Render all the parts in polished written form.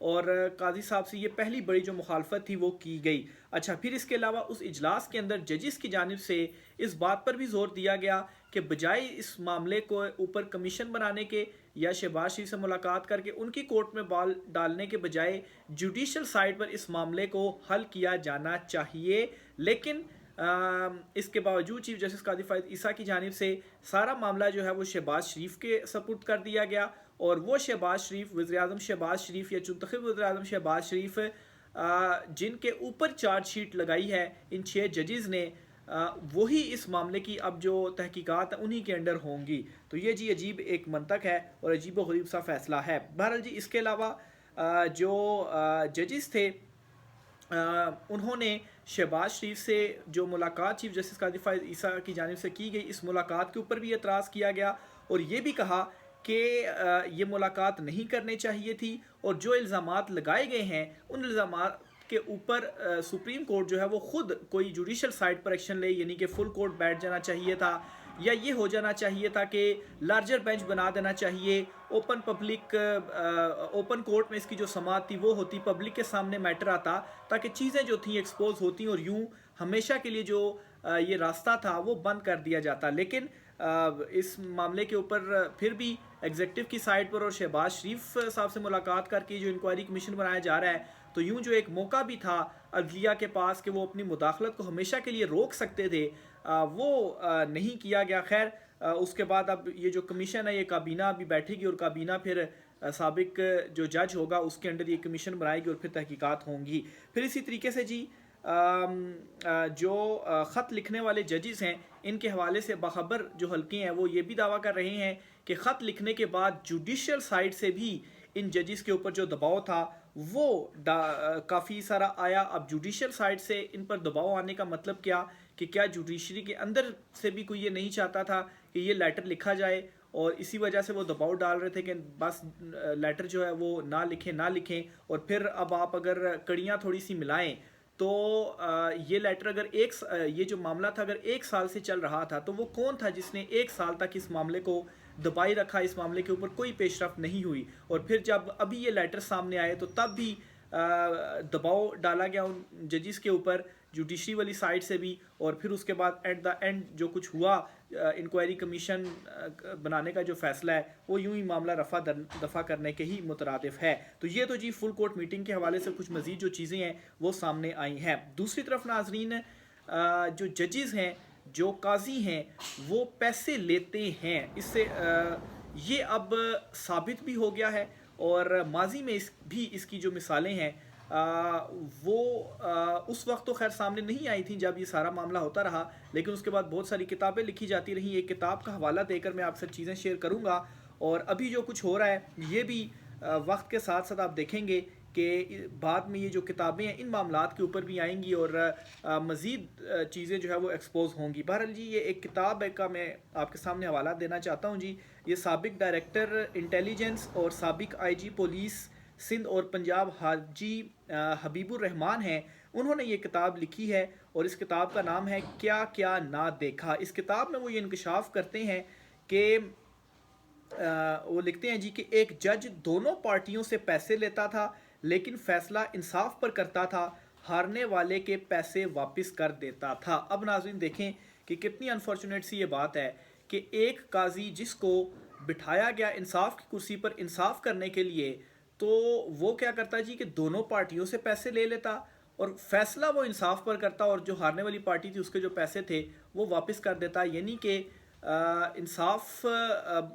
اور قاضی صاحب سے یہ پہلی بڑی جو مخالفت تھی وہ کی گئی۔ اچھا، پھر اس کے علاوہ اس اجلاس کے اندر ججز کی جانب سے اس بات پر بھی زور دیا گیا کہ بجائے اس معاملے کو اوپر کمیشن بنانے کے یا شہباز شریف سے ملاقات کر کے ان کی کورٹ میں بال ڈالنے کے بجائے جوڈیشل سائٹ پر اس معاملے کو حل کیا جانا چاہیے۔ لیکن اس کے باوجود چیف جسٹس قاضی فائد عیسیٰ کی جانب سے سارا معاملہ جو ہے وہ شہباز شریف کے سپرد کر دیا گیا، اور وہ شہباز شریف، وزیراعظم شہباز شریف یا منتخب وزیراعظم شہباز شریف جن کے اوپر چارج شیٹ لگائی ہے ان 6 ججز نے، وہی اس معاملے کی اب جو تحقیقات ہیں انہی کے انڈر ہوں گی۔ تو یہ جی عجیب ایک منطق ہے اور عجیب و غریب سا فیصلہ ہے۔ بہرحال جی، اس کے علاوہ جو ججز تھے انہوں نے شہباز شریف سے جو ملاقات چیف جسٹس قاضی فائز عیسیٰ کی جانب سے کی گئی، اس ملاقات کے اوپر بھی اعتراض کیا گیا اور یہ بھی کہا کہ یہ ملاقات نہیں کرنی چاہیے تھی، اور جو الزامات لگائے گئے ہیں ان الزامات کے اوپر سپریم کورٹ جو ہے وہ خود کوئی جوڈیشل سائٹ پر ایکشن لے، یعنی کہ فل کورٹ بیٹھ جانا چاہیے تھا، یا یہ ہو جانا چاہیے تھا کہ لارجر بینچ بنا دینا چاہیے، اوپن کورٹ میں اس کی جو سماعت تھی وہ ہوتی، پبلک کے سامنے میٹر آتا، تاکہ چیزیں جو تھیں ایکسپوز ہوتی اور یوں ہمیشہ کے لیے جو یہ راستہ تھا وہ بند کر دیا جاتا۔ لیکن اس معاملے کے اوپر پھر بھی ایگزیکٹو کی سائٹ پر اور شہباز شریف صاحب سے ملاقات کر کے جو انکوائری کمیشن بنایا جا رہا ہے، تو یوں جو ایک موقع بھی تھا عدلیہ کے پاس کہ وہ اپنی مداخلت کو ہمیشہ کے لیے روک سکتے تھے، وہ نہیں کیا گیا۔ خیر، اس کے بعد اب یہ جو کمیشن ہے یہ کابینہ بھی بیٹھے گی، اور کابینہ پھر سابق جو جج ہوگا اس کے انڈر یہ کمیشن بنائے گی اور پھر تحقیقات ہوں گی۔ پھر اسی طریقے سے جی جو خط لکھنے والے ججز ہیں ان کے حوالے سے باخبر جو حلقے ہیں وہ یہ بھی دعویٰ کر رہے ہیں کہ خط لکھنے کے بعد جوڈیشل سائٹ سے بھی ان ججز کے اوپر جو دباؤ تھا وہ کافی سارا آیا۔ اب جوڈیشل سائٹ سے ان پر دباؤ آنے کا مطلب کیا جوڈیشری کے اندر سے بھی کوئی یہ نہیں چاہتا تھا کہ یہ لیٹر لکھا جائے، اور اسی وجہ سے وہ دباؤ ڈال رہے تھے کہ بس لیٹر جو ہے وہ نہ لکھیں، اور پھر اب آپ اگر کڑیاں تھوڑی سی ملائیں تو یہ لیٹر اگر یہ جو معاملہ تھا اگر 1 سال سے چل رہا تھا تو وہ کون تھا جس نے 1 سال تک اس معاملے کو دبائی رکھا، اس معاملے کے اوپر کوئی پیش رفت نہیں ہوئی، اور پھر جب ابھی یہ لیٹر سامنے آئے تو تب بھی دباؤ ڈالا گیا ان ججز کے اوپر جوڈیشری والی سائٹ سے بھی، اور پھر اس کے بعد ایٹ دا اینڈ جو کچھ ہوا انکوائری کمیشن بنانے کا جو فیصلہ ہے وہ یوں ہی معاملہ رفع دفع کرنے کے ہی مترادف ہے۔ تو یہ تو جی فل کورٹ میٹنگ کے حوالے سے کچھ مزید جو چیزیں ہیں وہ سامنے آئی ہیں۔ دوسری طرف ناظرین، جو ججز ہیں، جو قاضی ہیں، وہ پیسے لیتے ہیں، اس سے یہ اب ثابت بھی ہو گیا ہے، اور ماضی میں بھی اس کی جو مثالیں ہیں وہ اس وقت تو خیر سامنے نہیں آئی تھیں جب یہ سارا معاملہ ہوتا رہا، لیکن اس کے بعد بہت ساری کتابیں لکھی جاتی رہیں۔ ایک کتاب کا حوالہ دے کر میں آپ سے چیزیں شیئر کروں گا، اور ابھی جو کچھ ہو رہا ہے یہ بھی وقت کے ساتھ ساتھ آپ دیکھیں گے کہ بعد میں یہ جو کتابیں ہیں ان معاملات کے اوپر بھی آئیں گی اور مزید چیزیں جو ہے وہ ایکسپوز ہوں گی۔ بہرحال جی، یہ ایک کتاب کا میں آپ کے سامنے حوالہ دینا چاہتا ہوں جی۔ یہ سابق ڈائریکٹر انٹیلیجنس اور سابق آئی جی پولیس سندھ اور پنجاب حاجی حبیب الرحمان ہیں، انہوں نے یہ کتاب لکھی ہے، اور اس کتاب کا نام ہے کیا کیا نہ دیکھا۔ اس کتاب میں وہ یہ انکشاف کرتے ہیں کہ وہ لکھتے ہیں جی کہ ایک جج دونوں پارٹیوں سے پیسے لیتا تھا لیکن فیصلہ انصاف پر کرتا تھا، ہارنے والے کے پیسے واپس کر دیتا تھا۔ اب ناظرین دیکھیں کہ کتنی انفارچونیٹ سی یہ بات ہے کہ ایک قاضی جس کو بٹھایا گیا انصاف کی کرسی پر انصاف کرنے کے لیے، تو وہ کیا کرتا جی کہ دونوں پارٹیوں سے پیسے لے لیتا اور فیصلہ وہ انصاف پر کرتا، اور جو ہارنے والی پارٹی تھی اس کے جو پیسے تھے وہ واپس کر دیتا۔ یعنی کہ انصاف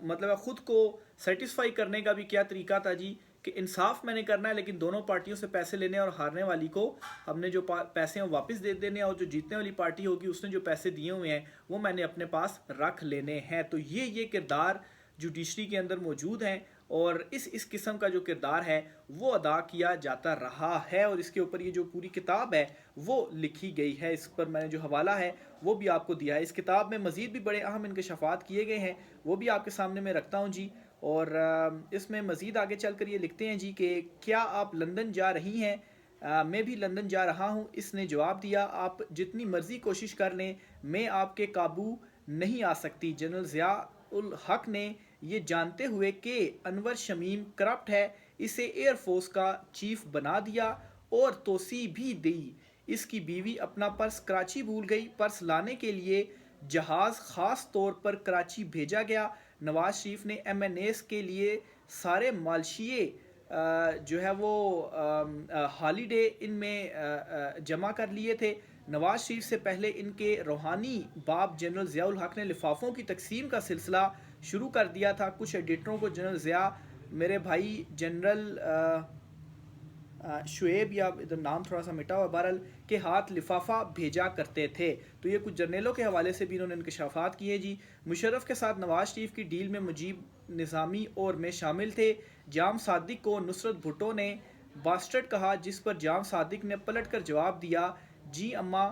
مطلب خود کو سیٹسفائی کرنے کا بھی کیا طریقہ تھا جی کہ انصاف میں نے کرنا ہے لیکن دونوں پارٹیوں سے پیسے لینے، اور ہارنے والی کو ہم نے جو پیسے ہیں واپس دے دینے، اور جو جیتنے والی پارٹی ہوگی اس نے جو پیسے دیے ہوئے ہیں وہ میں نے اپنے پاس رکھ لینے ہیں۔ تو یہ کردار جوڈیشری کے اندر موجود ہیں، اور اس قسم کا جو کردار ہے وہ ادا کیا جاتا رہا ہے، اور اس کے اوپر یہ جو پوری کتاب ہے وہ لکھی گئی ہے۔ اس پر میں نے جو حوالہ ہے وہ بھی آپ کو دیا ہے۔ اس کتاب میں مزید بھی بڑے اہم انکشافات کیے گئے ہیں، وہ بھی آپ کے سامنے میں رکھتا ہوں جی۔ اور اس میں مزید آگے چل کر یہ لکھتے ہیں جی کہ کیا آپ لندن جا رہی ہیں؟ میں بھی لندن جا رہا ہوں۔ اس نے جواب دیا، آپ جتنی مرضی کوشش کر لیں، میں آپ کے قابو نہیں آ سکتی۔ جنرل ضیاء الحق نے یہ جانتے ہوئے کہ انور شمیم کرپٹ ہے، اسے ایئر فورس کا چیف بنا دیا اور توسیع بھی دی۔ اس کی بیوی اپنا پرس کراچی بھول گئی۔ پرس لانے کے لیے جہاز خاص طور پر کراچی بھیجا گیا۔ نواز شریف نے ایم این ایس کے لیے سارے مالشیے جو ہے وہ ہالیڈے ان میں جمع کر لیے تھے۔ نواز شریف سے پہلے ان کے روحانی باپ جنرل ضیاء الحق نے لفافوں کی تقسیم کا سلسلہ شروع کر دیا تھا۔ کچھ ایڈیٹروں کو جنرل ضیاء میرے بھائی جنرل شعیب یا ادھر نام تھوڑا سا مٹا ہوا بہرحال کے ہاتھ لفافہ بھیجا کرتے تھے۔ تو یہ کچھ جرنیلوں کے حوالے سے بھی انہوں نے انکشافات کیے جی۔ مشرف کے ساتھ نواز شریف کی ڈیل میں مجیب نظامی اور میں شامل تھے۔ جام صادق کو نصرت بھٹو نے باسٹرڈ کہا، جس پر جام صادق نے پلٹ کر جواب دیا، جی اماں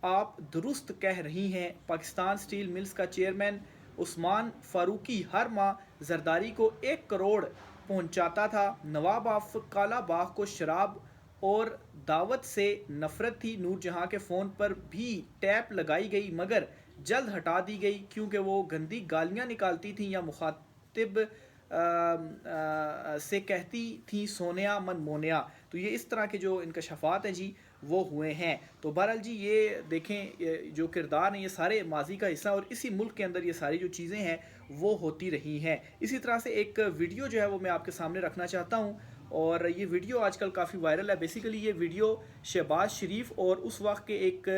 آپ درست کہہ رہی ہیں۔ پاکستان سٹیل ملز کا چیئرمین عثمان فاروقی ہر ماہ زرداری کو 1 کروڑ پہنچاتا تھا۔ نواب آف کالا باغ کو شراب اور دعوت سے نفرت تھی۔ نور جہاں کے فون پر بھی ٹیپ لگائی گئی مگر جلد ہٹا دی گئی کیونکہ وہ گندی گالیاں نکالتی تھیں یا مخاطب سے کہتی تھیں سونیا من مونیا۔ تو یہ اس طرح کے جو انکشافات ہیں جی وہ ہوئے ہیں۔ تو بہرحال جی یہ دیکھیں جو کردار ہیں یہ سارے ماضی کا حصہ اور اسی ملک کے اندر یہ ساری جو چیزیں ہیں وہ ہوتی رہی ہیں۔ اسی طرح سے ایک ویڈیو جو ہے وہ میں آپ کے سامنے رکھنا چاہتا ہوں اور یہ ویڈیو آج کل کافی وائرل ہے۔ بیسیکلی یہ ویڈیو شہباز شریف اور اس وقت کے ایک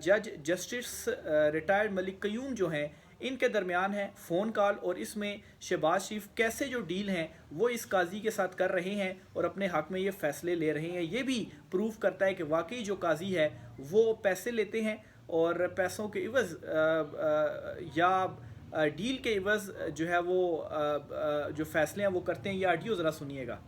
جج جسٹس ریٹائرڈ ملک قیوم جو ہیں ان کے درمیان ہے فون کال، اور اس میں شہباز شریف کیسے جو ڈیل ہیں وہ اس قاضی کے ساتھ کر رہے ہیں اور اپنے حق میں یہ فیصلے لے رہے ہیں۔ یہ بھی پروف کرتا ہے کہ واقعی جو قاضی ہے وہ پیسے لیتے ہیں اور پیسوں کے عوض یا ڈیل کے عوض جو ہے وہ جو فیصلے ہیں وہ کرتے ہیں۔ یہ آڈیو ذرا سنیے گا۔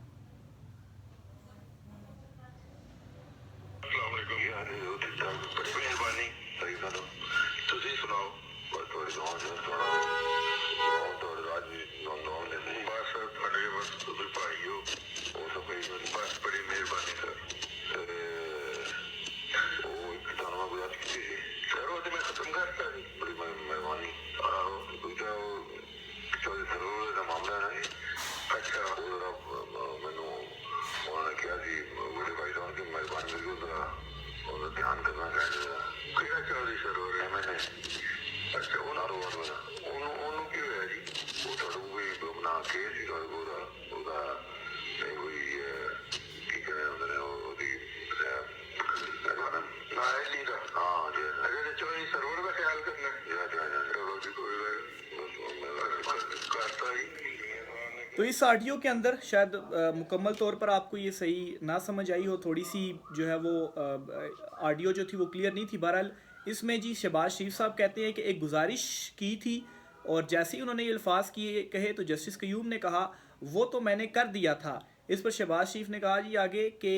تو اس آڈیو کے اندر شاید مکمل طور پر آپ کو یہ صحیح نہ سمجھ آئی ہو، تھوڑی سی جو ہے وہ آڈیو جو تھی وہ کلیئر نہیں تھی۔ بہرحال اس میں جی شہباز شریف صاحب کہتے ہیں کہ ایک گزارش کی تھی اور جیسے ہی انہوں نے یہ الفاظ کہے تو جسٹس قیوم نے کہا وہ تو میں نے کر دیا تھا۔ اس پر شہباز شریف نے کہا جی آگے کہ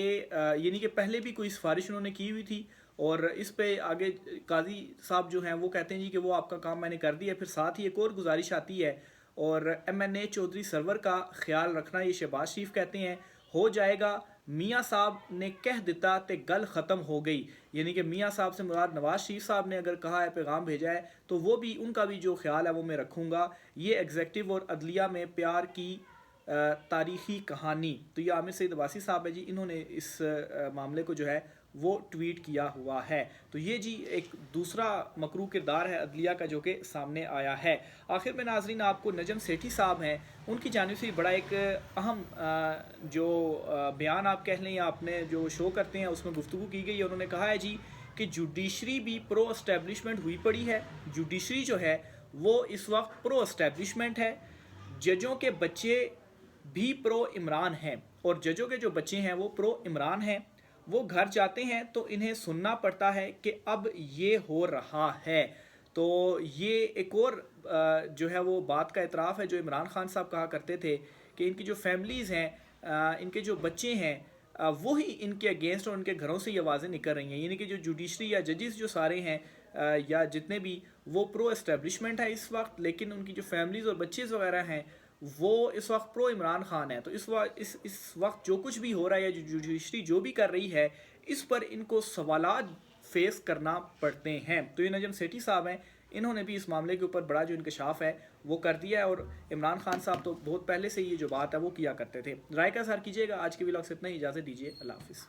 یعنی کہ پہلے بھی کوئی سفارش انہوں نے کی ہوئی تھی اور اس پہ آگے قاضی صاحب جو ہیں وہ کہتے ہیں جی کہ وہ آپ کا کام میں نے کر دیا۔ پھر ساتھ ہی ایک اور گزارش آتی ہے اور ایم این اے چودھری سرور کا خیال رکھنا، یہ شہباز شریف کہتے ہیں ہو جائے گا، میاں صاحب نے کہہ دیتا تے گل ختم ہو گئی۔ یعنی کہ میاں صاحب سے مراد نواز شریف صاحب نے اگر کہا ہے پیغام بھیجا ہے تو وہ بھی ان کا بھی جو خیال ہے وہ میں رکھوں گا۔ یہ ایگزیکٹو اور عدلیہ میں پیار کی تاریخی کہانی۔ تو یہ عامر سعید عباسی صاحب ہے جی، انہوں نے اس معاملے کو جو ہے وہ ٹویٹ کیا ہوا ہے۔ تو یہ جی ایک دوسرا مکروہ کردار ہے عدلیہ کا جو کہ سامنے آیا ہے۔ آخر میں ناظرین آپ کو نجم سیٹھی صاحب ہیں ان کی جانب سے بڑا ایک اہم جو بیان آپ کہہ لیں یا اپنے جو شو کرتے ہیں اس میں گفتگو کی گئی ہے۔ انہوں نے کہا ہے جی کہ جوڈیشری بھی پرو اسٹیبلشمنٹ ہوئی پڑی ہے۔ جوڈیشری جو ہے وہ اس وقت پرو اسٹیبلشمنٹ ہے۔ ججوں کے بچے بھی پرو عمران ہیں اور ججوں کے جو بچے ہیں وہ پرو عمران ہیں۔ وہ گھر جاتے ہیں تو انہیں سننا پڑتا ہے کہ اب یہ ہو رہا ہے۔ تو یہ ایک اور جو ہے وہ بات کا اعتراف ہے جو عمران خان صاحب کہا کرتے تھے کہ ان کی جو فیملیز ہیں، ان کے جو بچے ہیں، وہی ان کے اگینسٹ اور ان کے گھروں سے یہ آوازیں نکل رہی ہیں۔ یعنی کہ جو جوڈیشری یا ججز جو سارے ہیں یا جتنے بھی وہ پرو اسٹیبلشمنٹ ہے اس وقت، لیکن ان کی جو فیملیز اور بچیز وغیرہ ہیں وہ اس وقت پرو عمران خان ہے۔ تو اس وقت جو کچھ بھی ہو رہا ہے یا جو جوڈیشری جو بھی کر رہی ہے اس پر ان کو سوالات فیس کرنا پڑتے ہیں۔ تو یہ نجم سیٹھی صاحب ہیں، انہوں نے بھی اس معاملے کے اوپر بڑا جو انکشاف ہے وہ کر دیا ہے، اور عمران خان صاحب تو بہت پہلے سے یہ جو بات ہے وہ کیا کرتے تھے۔ رائے کا اظہار کیجیے گا۔ آج کے ولاگ سے اتنا ہی، اجازت دیجیے، اللہ حافظ۔